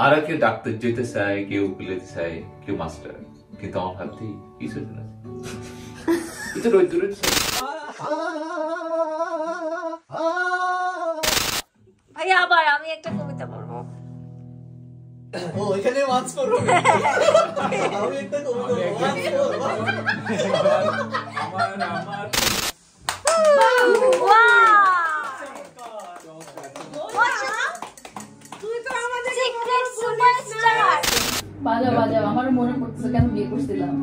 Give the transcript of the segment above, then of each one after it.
আর কেউ ডাক্তার যেতে চায়, কেউ উকিল হতে চায়, কেউ মাস্টার, কিন্তু আমার ভাবতে কিছু না, এটা রোজ দূরে ভাইয়া আবার আমি একটা কবিতা পড়বো। ও এখানে ওয়ান্স করব আমি একটা কবিতা ওয়ান্স করব আমার বাজা বাজা আমার মনে পড়তেছে কেন বিয়ে করছিলাম।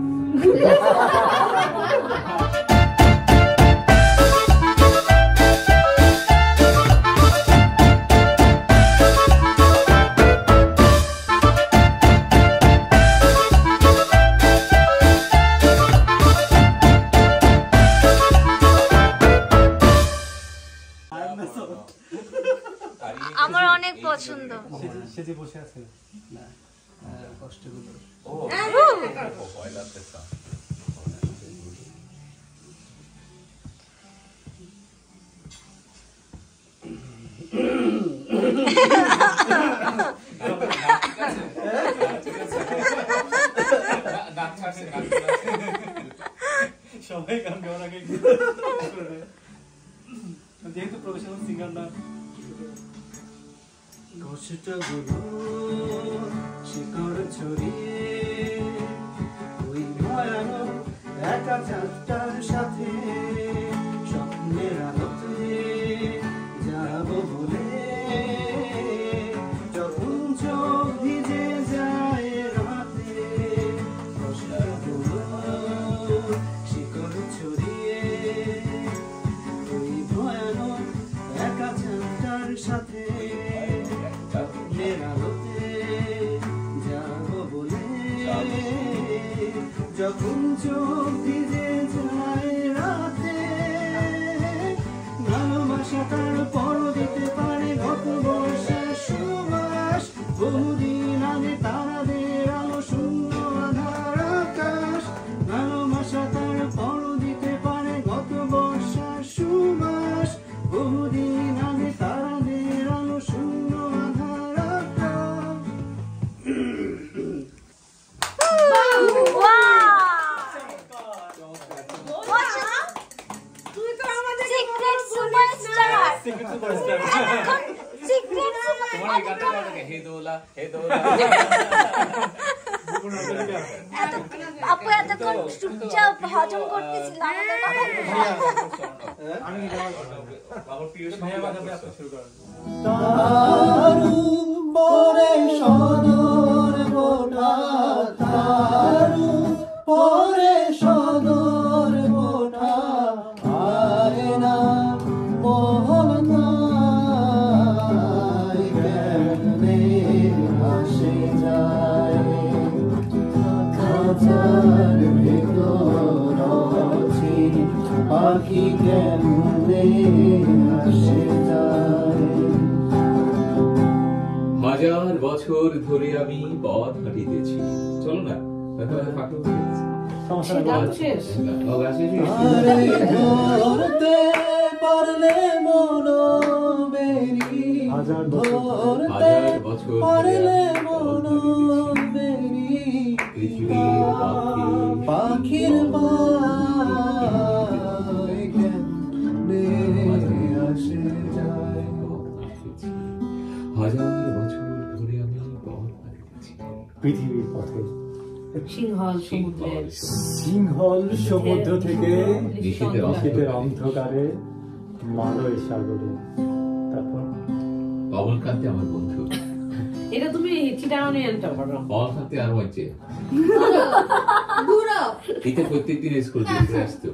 আমার অনেক পছন্দ। সেজে বসে আছে না কষ্ট করে ও পয়লা তেসা সবাই গান গাওয়ার আগে যেহেতু প্রফেশনাল সিঙ্গার না কষ্টগুলো শিকড় ছড়িয়ে ওই ভয়ানক একা চাঁদটার সাথে স্বপ্নের আলোতে যাব বলে যখন চোখ ভিজে যায় রাতে কষ্টগুলো শিকড় ছড়িয়ে ওই ভয়ানক একা চাঁদটার সাথে যখন চোখ ভিজে যায় রাতে ভালোবাসা তার পর দিতে পারে গত বর্ষার সুবাস বহুদিন আগে তারাদের আলো শূন্য আধার আকাশ ভালোবাসা তার পর দিতে পারে গত বর্ষার সুবাস বহুদিন আগে তারাদের আলো শূন্য আধার আকাশ। আপু এতক্ষণ চুপচাপ হজম করতেছিলাম হাজার বছর ধরে আমি পথ হাঁটিতেছি। চলো না পাখির হাজার বছর ধরে আমি পথ হাঁটিতেছি পৃথিবীর পথে সিংহল সমুদ্র থেকে নিশীথের অন্ধকারে মালয় সাগরে। তারপর অমলকান্তি আমার বন্ধু। এটা তুমি চিটাগাংয়ে আনতে পারো। অমলকান্তি আর হচ্ছে এটা প্রত্যেকদিন স্কুল থেকে আসতো,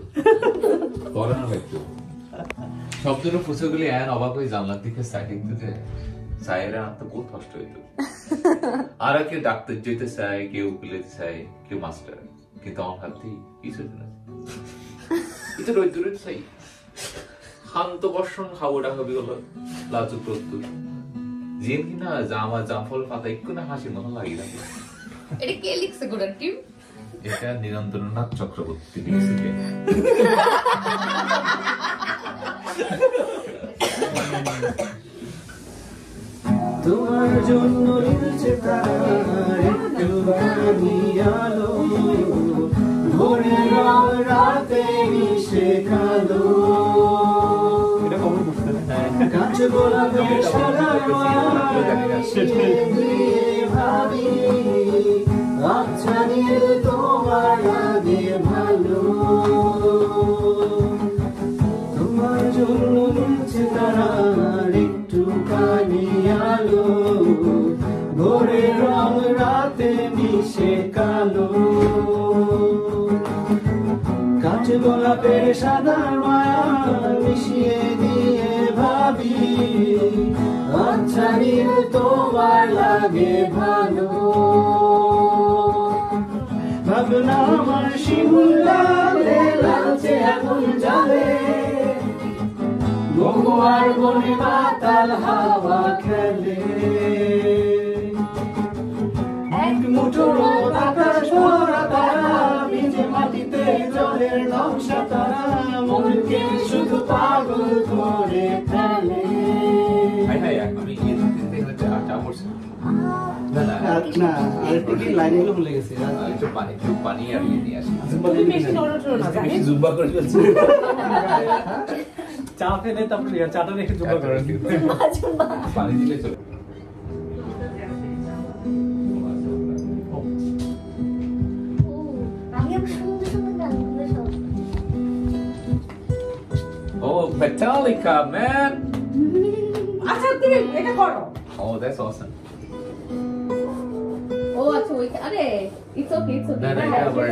করোনা হয়তো শব্দটা পুষে গেলে এন অবাক হয়ে জানলার দিকে দেখতো যে সাইরা তো বহুত কষ্ট হইতো। আর কেউ ডাক্তার যেতে চায়, কেউ উকিল হতে চায়, কেউ মাস্টার, কিন্তু আমার ভাবতে কিছু না, এটা রোজ দূরে চাই শান্ত বর্ষণ হাওড়া হবে হলো লাজুক প্রস্তুত যেন কিনা জামা জামফল পাতা একটু না হাসি মনে লাগে না। এটা কে লিখছে গোড়ার টিম? এটা নিরঞ্জননাথ চক্রবর্তী লিখছে। তোমার জন্য নিলছে তারার একটুখানি আলো, ভোরের রং রাতে মিশে কালো। কাঁচ গোলাপের সাদা ভাবি, আচ্ছা নীল তোমার লাগে ভালো। তোমার জন্য নিলছে তারার একটুখানি আলো, ভোরের রং রাতে মিশে কালো। কাঁচ গোলাপের সাদা মায়া মিশিয়ে দিয়ে ভাবি, আচ্ছা নীল তোমার লাগে ভালো। ভাবনা আমার শিমুল লালে লালচে আগুন জ্বলে, মহুয়ার বনে মাতাল হাওয়া খেলে। এক মুঠো রোদ আকাশ ভরা তারা, ভিজে মাটিতে জলের নকশা তারা, মনকে শুধু পাগল করে ফেলে। না আরেকটু কি লাইনগুলো ভুলে গেছি। একটু পানি আর ইয়ে নিয়ে আসি। বেশি জুম্বা করে ফেলছি। চা ফেলে তারপরে চাটা রেখে জুম্বা করেন। পানি দিলে চলে। Oh, Metallica, man! আচ্ছা তুমি এটা করো। Oh, that's awesome. ও আচ্ছা ওই আরে ইটস ওকে না না এটা আবার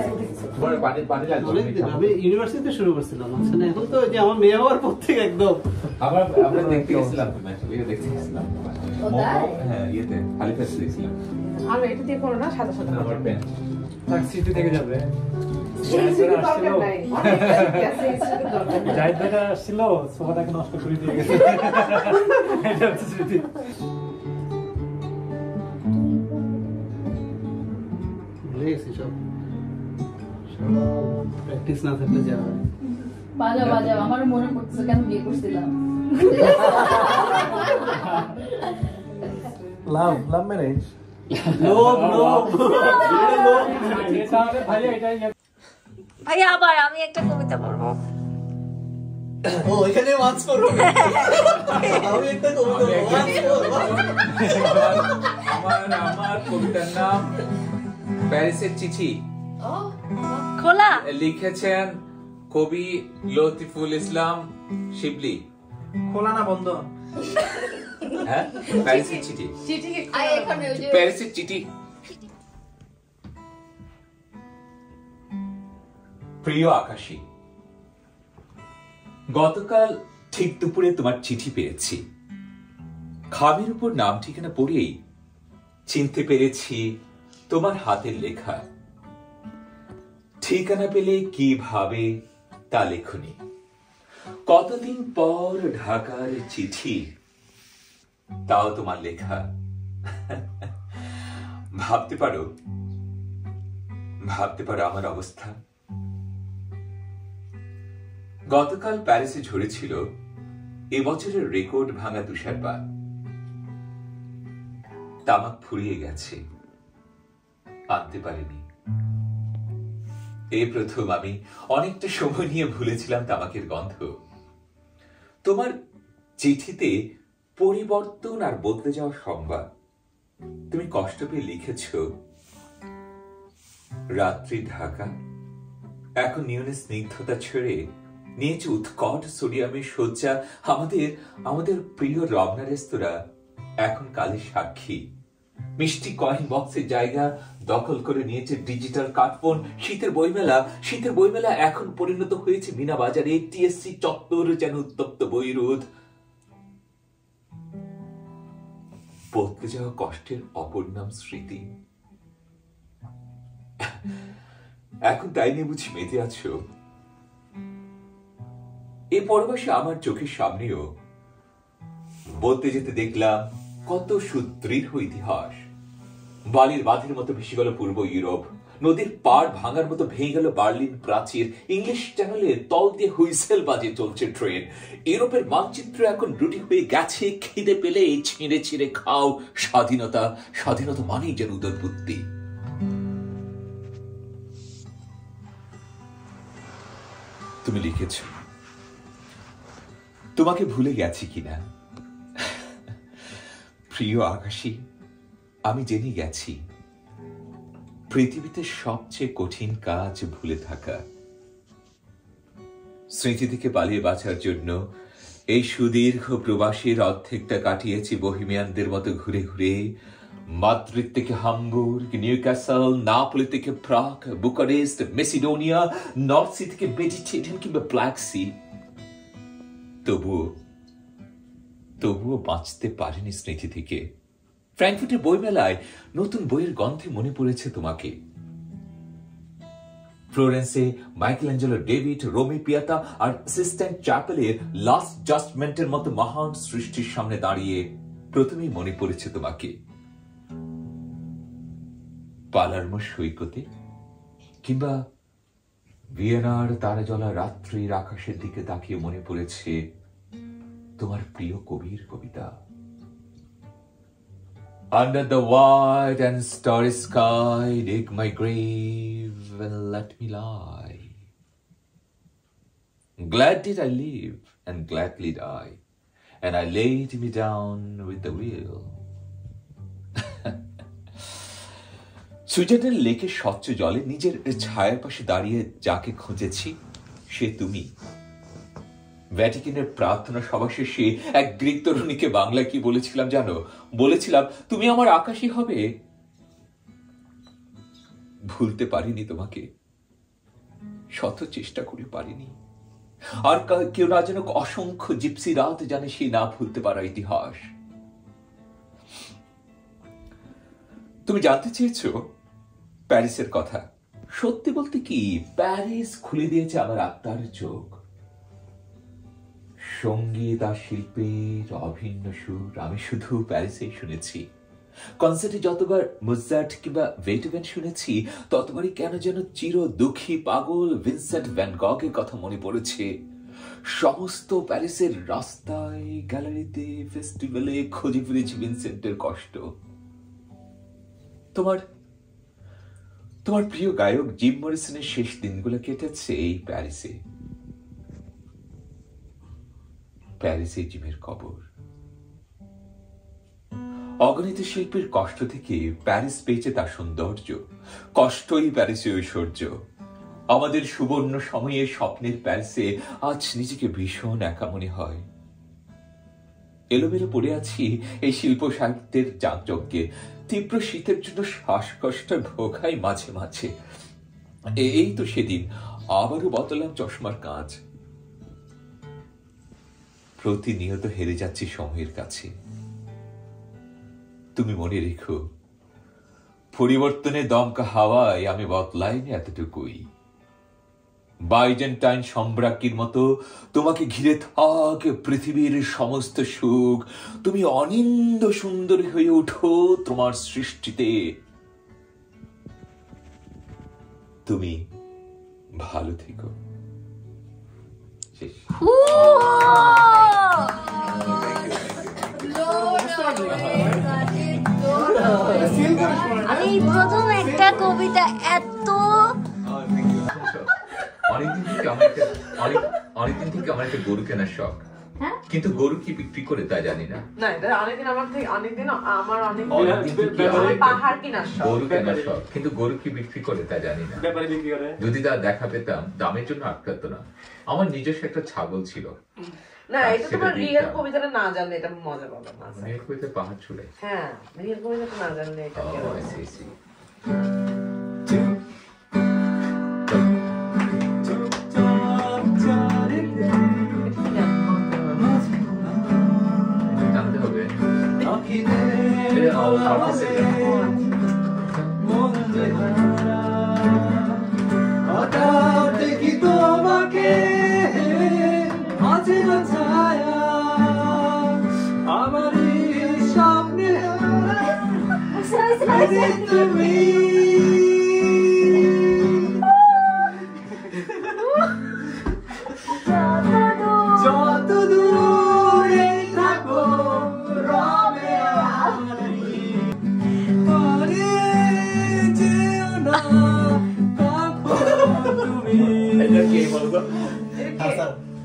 বড় পানি লাগবে। অনেকদিন আমি ইউনিভার্সিটিতে শুরু করছিলাম, আচ্ছা না এখন তো যে আমার মেয়ে হওয়ার পর থেকে একদম আমরা দেখতে গেছিলাম ম্যাচ, এটা দেখতে গেছিলাম। হ্যাঁ ইয়েতে হালিফাক্সে দেখছিলাম। আর এটা দিয়ে করো না, সাদা সাদা আমার পেন সিটি থেকে যাবে। জাহিদ ভাইটা আসছিল, সোফাটাকে নষ্ট করে দিয়ে গেছে। এটা হচ্ছে স্মৃতি। ভুলে গেছি সব, প্র্যাকটিস না থাকলে যাওয়া হয়। বাজাও আমার মনে পড়তেছে কেন বিয়ে করছিলাম। Love marriage. ভাইয়া আবার আমি একটা কবিতা পড়বো। ও এখানে ওয়ান্স ফর আমি একটা কবিতা আমার কবিতার নাম প্যারিসের চিঠি। খোলা লিখেছেন কবি লতিফুল ইসলাম শিবলি। খোলা না বন্ধ? হ্যাঁ প্যারিসের চিঠি। প্যারিসের চিঠি। প্রিয় আকাশী, গতকাল ঠিক দুপুরে তোমার চিঠি পেয়েছি। খামের উপর নাম ঠিকানা পড়েই চিনতে পেরেছি তোমার হাতের লেখা। ঠিকানা পেলে কিভাবে তা লেখনি। কতদিন পর ঢাকার চিঠি, তাও তোমার লেখা। ভাবতে পারো আমার অবস্থা। গতকাল প্যারিসে ঝরেছিল এবছরের রেকর্ড ভাঙা তুষারপাত। তামাক ফুরিয়ে গেছে, আনতে পারিনি। এই প্রথম আমি অনেকটা সময় নিয়ে ভুলেছিলাম তামাকের গন্ধ। তোমার চিঠিতে পরিবর্তন আর বদলে যাওয়া সংবাদ। তুমি কষ্ট পেয়ে লিখেছ, রাত্রি ঢাকা এখন নিয়নের স্নিগ্ধতা ছেড়ে নিয়েছে উৎকট সোডিয়ামের শয্যা। আমাদের প্রিয় রমনা রেস্তোরাঁ এখন কালের সাক্ষী। মিষ্টি কয়েন বক্সের জায়গা দখল করে নিয়েছে ডিজিটাল কার্ডফোন। শীতের বইমেলা এখন পরিণত হয়েছে মিনা বাজারে। টিএসসি চত্বর যেন উত্তপ্ত বইরোধ। বদলে যাওয়া কষ্টের অপর নাম স্মৃতি। এখন তাই নিয়ে বুঝি মেতে আছো। এই পরবাসে আমার চোখের সামনেও বলতে যেতে দেখলাম কত সুদৃঢ় ইতিহাস। বালির বাঁধের মতো ভেসে গেল পূর্ব ইউরোপ। নদীর পাড় ভাঙার মতো ভেঙে গেল বার্লিন প্রাচীর, ইংলিশ চ্যানেলে তল দিয়ে হুইসেল বাজে চলছে ট্রেন, ইউরোপের মানচিত্র এখন রুটি হয়ে গেছে, খিদে পেলে ছিঁড়ে ছিঁড়ে খাও, স্বাধীনতা, স্বাধীনতা মানেই যেন উদরবুদ্ধি। তুমি লিখেছ তোমাকে ভুলে গেছি কিনা। প্রিয় আকাশী, আমি জেনে গেছি পৃথিবীতে সবচেয়ে কঠিন কাজ ভুলে থাকা। স্মৃতি থেকে পালিয়ে বাঁচার জন্য এই সুদীর্ঘ প্রবাসীর অর্ধেকটা কাটিয়েছি বহিমিয়ানদের মতো ঘুরে ঘুরে। মাদ্রিদ থেকে হামবুর্গ, নিউক্যাসল, নাপোলি থেকে প্রাগ, বুকারেস্ট, মেসিডোনিয়া, নর্থ সি থেকে মেডিটেরিয়ান কিংবা ব্ল্যাক সি। তবুও বাঁচতে পারিনি স্মৃতি থেকে। ফ্র্যাঙ্কফুর্টের বইমেলায় নতুন বইয়ের গন্ধে মনে পড়েছে তোমাকে। ফ্লোরেন্সে মাইকেলঅ্যাঞ্জেলো ডেভিড, রোমি পিয়াতা আর সিস্টাইন চ্যাপেলের লাস্ট জাজমেন্টের মতো মহান সৃষ্টির সামনে দাঁড়িয়ে প্রথমেই মনে পড়েছে তোমাকে। পালার্মো সৈকতে কিংবা ভিয়েনার তারা জ্বলা রাত্রির আকাশের দিকে তাকিয়ে মনে পড়েছে তোমার প্রিয় কবির কবিতা। Under the white and starry sky, dig my grave and let me lie. Glad did I live and gladly die, and I laid me down with the will. Switzerland লেকের স্বচ্ছ জলে নিজের ছায়ার পাশে দাঁড়িয়ে যাকে খুঁজেছি সে তুমি। ভ্যাটিকানের প্রার্থনা সভা শেষে এক গ্রিক তরুণীকে বাংলায় কি বলেছিলাম জানো? বলেছিলাম তুমি আমার আকাশী হবে। ভুলতে পারিনি তোমাকে, শত চেষ্টা করে পারিনি। আর কেউ না যেন অসংখ্য জিপসি রাত জানে সেই না ভুলতে পারা ইতিহাস। তুমি জানতে চেয়েছো প্যারিসের কথা। সত্যি বলতে কি, প্যারিস খুলে দিয়েছে আমার আত্মার চোখ। সঙ্গীত আর শিল্পের অভিন্ন সুর আমি শুধু প্যারিসেই শুনেছি। কনসার্টে যতবার মোজার্ট কিংবা বেথোভেন শুনেছি ততবারই কেন যেন চির দুঃখী পাগল ভিনসেন্ট ভ্যান গগের কথা মনে পড়েছে। সমস্ত প্যারিসের রাস্তায়, গ্যালারিতে, ফেস্টিভ্যালে খুঁজে ফিরেছি ভিনসেন্টের কষ্ট। তোমার প্রিয় গায়ক জিম মরিসনের শেষ দিনগুলো কেটেছে এই প্যারিসে। প্যারিসে জিমের কবর। অগণিত শিল্পীর কষ্ট থেকে প্যারিস পেয়েছে তার সৌন্দর্য, কষ্টই প্যারিসে ঐশ্বর্য। আমাদের সুবর্ণ সময়ে স্বপ্নের প্যারিসে আজ নিজেকে ভীষণ একা মনে হয়। এলোমেলো পড়ে আছি এই শিল্প সাহিত্যের যাগযজ্ঞে। তীব্র শীতের জন্য শ্বাসকষ্ট ভোগাই মাঝে মাঝে। এই তো সেদিন আবারও বদলাম চশমার কাঁচ। প্রতিনিয়ত হেরে যাচ্ছি সময়ের কাছে। তুমি মনে রেখো, পরিবর্তনের দমকা হাওয়ায় আমি বদলাইনি এতটুকুই। বাইজেন্টাইন সম্রাজ্ঞীর মতো তোমাকে ঘিরে থাকে পৃথিবীর সমস্ত সুখ। তুমি অনিন্দ সুন্দরী হয়ে ওঠো তোমার সৃষ্টিতে। তুমি ভালো থেকো। শেষ। আমি প্রথম একটা কবিতা এত অনেকদিন থেকে আমার একটা গরু কেনার শখ, কিন্তু গরু কি বিক্রি করে তা জানি না। গরু কেনার শখ, কিন্তু গরু কি বিক্রি করে তা জানি না। যদি তা দেখা পেতাম দামের জন্য আটকাতো না। আমার নিজস্ব একটা ছাগল ছিল। না, এটা তোমার রিয়েল কবিতাটা না জানলে এটা মজা পাবে না। রিয়েল কবিতা পাহাড় ছুঁড়ে। হ্যাঁ, রিয়েল কবিতাটা না জানলে এটা জানতে হবে। দেখি তোমাকে আছে না ছায়া আমার সামনে তুমি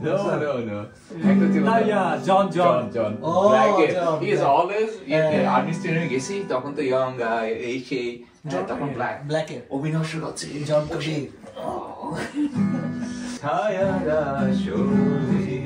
No. একটা ছিল না, John. Oh, Blackett. John, He is Black. always army স্টেশনে গেছি তখন তো ইয়ং গাই এই সেই তখন ব্ল্যাকের অভিনয় করছে জন কবির ছায়ারা সরে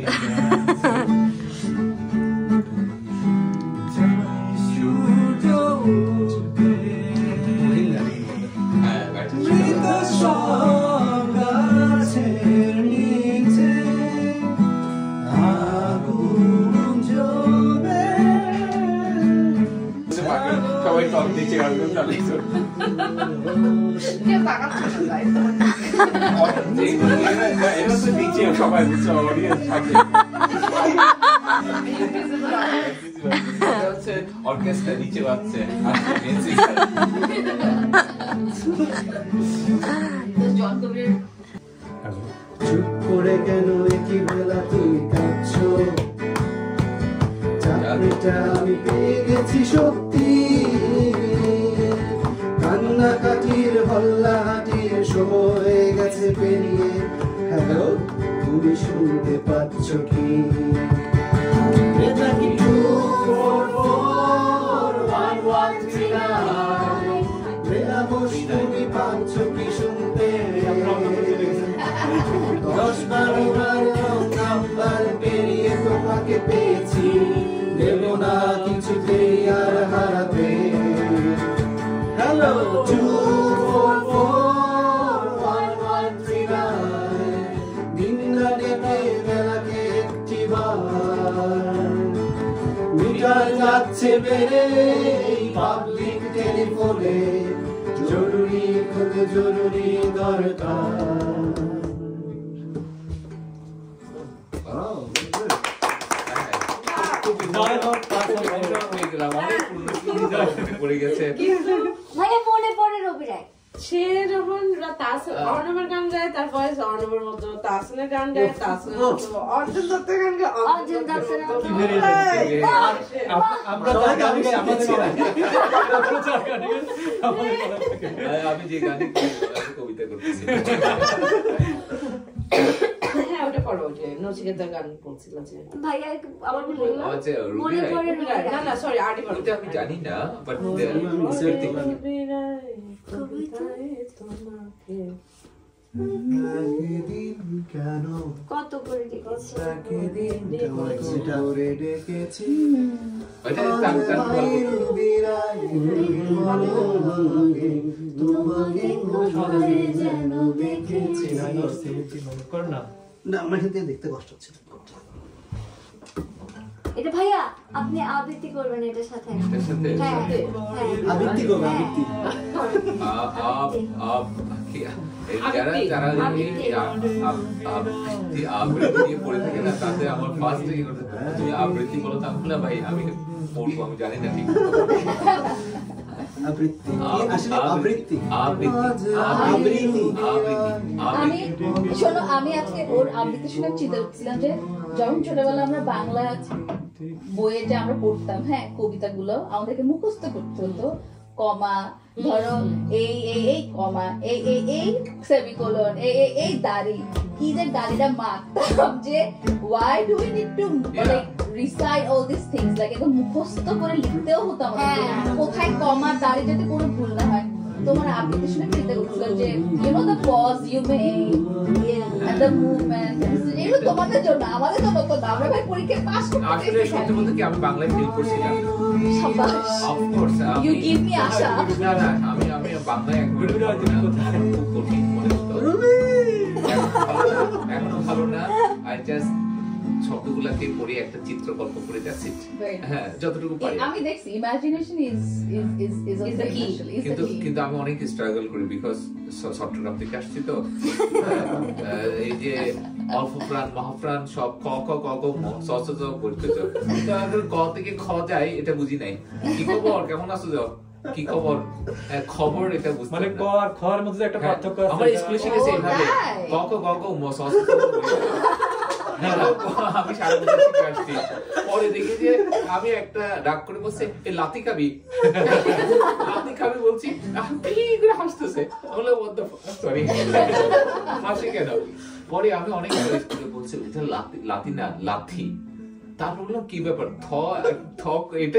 সবাই টক দিচ্ছে গান করতে এটা তো নিচে সবাই বুঝছে অডিয়েন্স থাকে হচ্ছে অর্কেস্ট্রা নিচে বাজছে আর চুপ করে কেন একই বেলা তুমি কাঁদছো চাকরিটা আমি পেয়ে গেছি সত্যি কান্নাকাটির হল্লাহাটির সময় গেছে পেরিয়ে হ্যালো তুমি শুনতে পাচ্ছ কি এটা কি 2441139 বেলাবোস তুমি পাচ্ছ কি শুনতে 10-12 বার নাম্বার পেরিয়ে তোমাকে পেয়েছি দেব না কিছুতেই আর হারাতে হ্যালো 2441139 দিন না ডেকে বেলাকে একটিবার মিটার যাচ্ছে বেড়ে পাবলিক টেলিফোনে জরুরি খুব জরুরি দরকার পড়ে গেছে ভাইয়া মনে পড়ে রবি রায় সে যখন অর্ণবের গান গায় তার ভয়েস অর্ণবের মতো, তাসনের গান গায় তাসনের মতো, অর্জুন দত্তের গান গায় অর্জুন দত্তের মতো। আমি যে গানে কবিতা করতেছি হ্যাঁ ওটা করো, যে নচিকেতার গান বলছিল যে ভাইয়া আবার বললাম আচ্ছা মনে পড়ে রবি রায়। না না সরি আড়ি বলো, ওটা আমি জানি না বাট কেন কত করে ডেকেছি ডেকেছি না আমার হিন্দি দেখতে কষ্ট হচ্ছে এটা ভাইয়া আপনি আবৃত্তি করবেন এটার সাথে। এটার সাথে? হ্যাঁ, হ্যাঁ। আবৃত্তি করবে আবৃত্তি যারা আবৃত্তি নিয়ে পড়ে থাকে না তাদের আমার ফার্স্ট থেকে করতে তুমি আবৃত্তি বলো তা না ভাই আমি পড়বো আমি জানি না ঠিক আবৃত্তি আসলে আবৃত্তি আমি শোনো, আমি আজকে ওর আবৃত্তি শুনে চিন্তা করছিলাম যে যখন ছোটবেলা আমরা বাংলা বইয়ে যে আমরা পড়তাম, হ্যাঁ কবিতাগুলো আমাদেরকে মুখস্থ করতে হতো, কমা ধরো এই এই এই কমা এই এই এই সেমিকোলন এই এই এই দাড়ি, কি যে দাড়িটা মারতাম যে why do we need to like recite all these things, like একদম মুখস্থ করে লিখতেও হতো আমাদের, কোথায় কমা দাড়ি যাতে কোনো ভুল না হয়। তোমার আবৃত্তি শুনে চিন্তা করছিলাম যে you know the pause you make and the movement, এগুলো তোমাদের জন্য, আমাদের জন্য তো না, আমরা ভাই পরীক্ষায় পাস করতে আসলে সত্যি বলতে কি আমি বাংলায় ফেল করছিলাম শাবাশ, of course you give me আশা। না আমি বাংলায় একবার খুব কঠিন মনে হতো এখনো ভালো না আই জাস্ট শব্দগুলোকে পড়ে একটা চিত্রকল্প করে যাচ্ছি হ্যাঁ যতটুকু পারি আমি দেখছি ইমাজিনেশন is the key, কিন্তু আমি অনেক স্ট্রাগল করি বিকজ চট্টগ্রাম থেকে আসছি তো এই যে অল্প প্রাণ মহাপ্রাণ সব ক ক ক ক সস করতে যাও ক থেকে খ যায় এটা বুঝি নাই কি খবর কেমন আছো যাও কি খবর খবর এটা বুঝতে মানে ক আর খ এর মধ্যে একটা পার্থক্য আছে। আমরা স্কুলে শিখেছি এইভাবে ক ক ক ক সস আমি সারা বছর শিখে আসছি পরে দেখি যে আমি একটা ডাক করে বলছে এই লাতি খাবি বলছি করে হাসতেছে সরি হাসি কেন পরে আমি অনেক বলছি এটা লাথি না লাথি, তারপর বললাম কি ব্যাপার এটা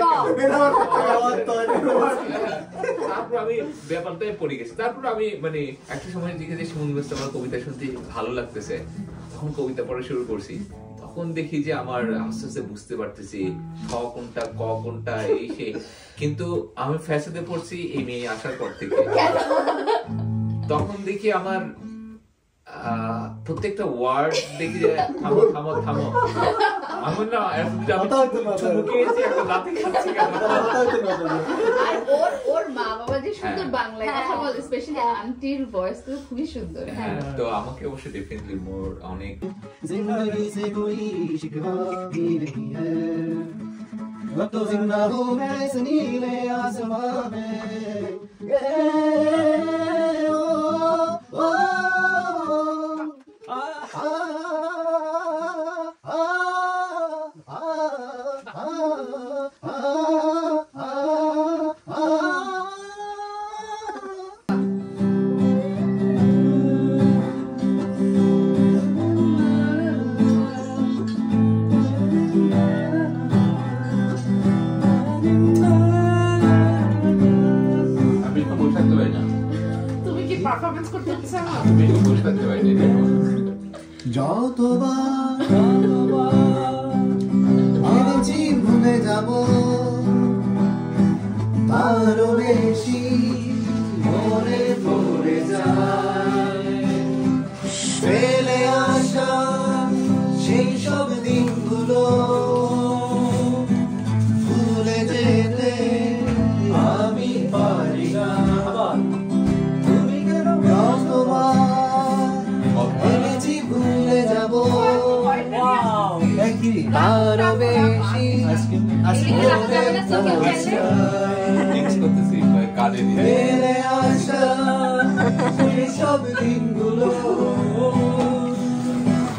তারপর আমি ব্যাপারটাই পড়ে গেছি। তারপর আমি মানে একটা সময় দেখে যে শিমুল মুস্তাফার আমার কবিতা শুনতে ভালো লাগতেছে, তখন কবিতা পড়া শুরু করছি। তখন দেখি যে আমার আস্তে আস্তে বুঝতে পারতেছি খ কোনটা ক কোনটা এই সেই, কিন্তু আমি ফ্যাশনে পড়ছি এই মেয়ে আসার পর থেকে। তখন দেখি আমার প্রত্যেকটা ওয়ার্ড দেখি যে থামো থামো থামো, আমার না ওর মা বাবা যে সুন্দর বাংলায় কথা বলে, স্পেশালি আন্টির ভয়েস তো খুবই সুন্দর। তো আমাকে অবশ্যই ডেফিনেটলি মোর অনেক जिंदगी से कोई शिकवा भी नहीं है, अब तो जिंदा हूँ मैं इस नीले आसमां में। পারফরম্যান্স করতে হচ্ছে না, আমি বসে থাকতে পারি না। যতবার ভেবেছি ভুলে যাব, তারও বেশি মনে পড়ে যায় ফেলে আসা সেই সব দিনগুলো, ভুলে যেতে আমি পারি না। ভেবেছি ভুলে যাব, আরো বেশি ফেলে আসা সব দিনগুলো,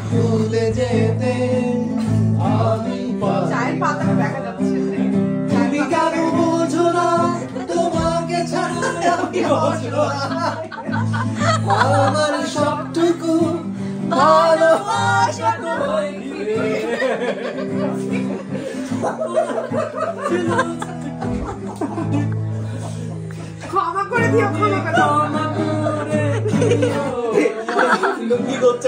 ভুলে যেতে আমি চায়ের পাতা দেখা যাচ্ছে। তুমি কেন বোঝো না, তোমাকে ছাড়া আমি বোঝো না, আমার সবটুকু ভালোবাসা ক্ষমা করে দিও, ক্ষমা করে দিও। কি করছে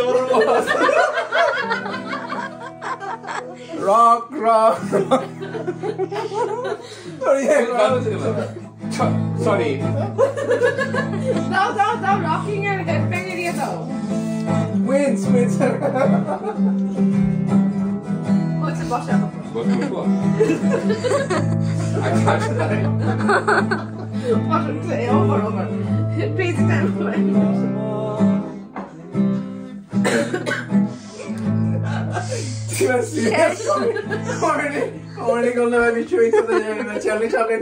রক রক সরি দাও দাও দাও, রকিং এর হেডব্যাং এরিয়া দাও। উইন্স উইন্স হচ্ছে বসা বসা over over please time Corny, corny con la bichuita de la chale chale.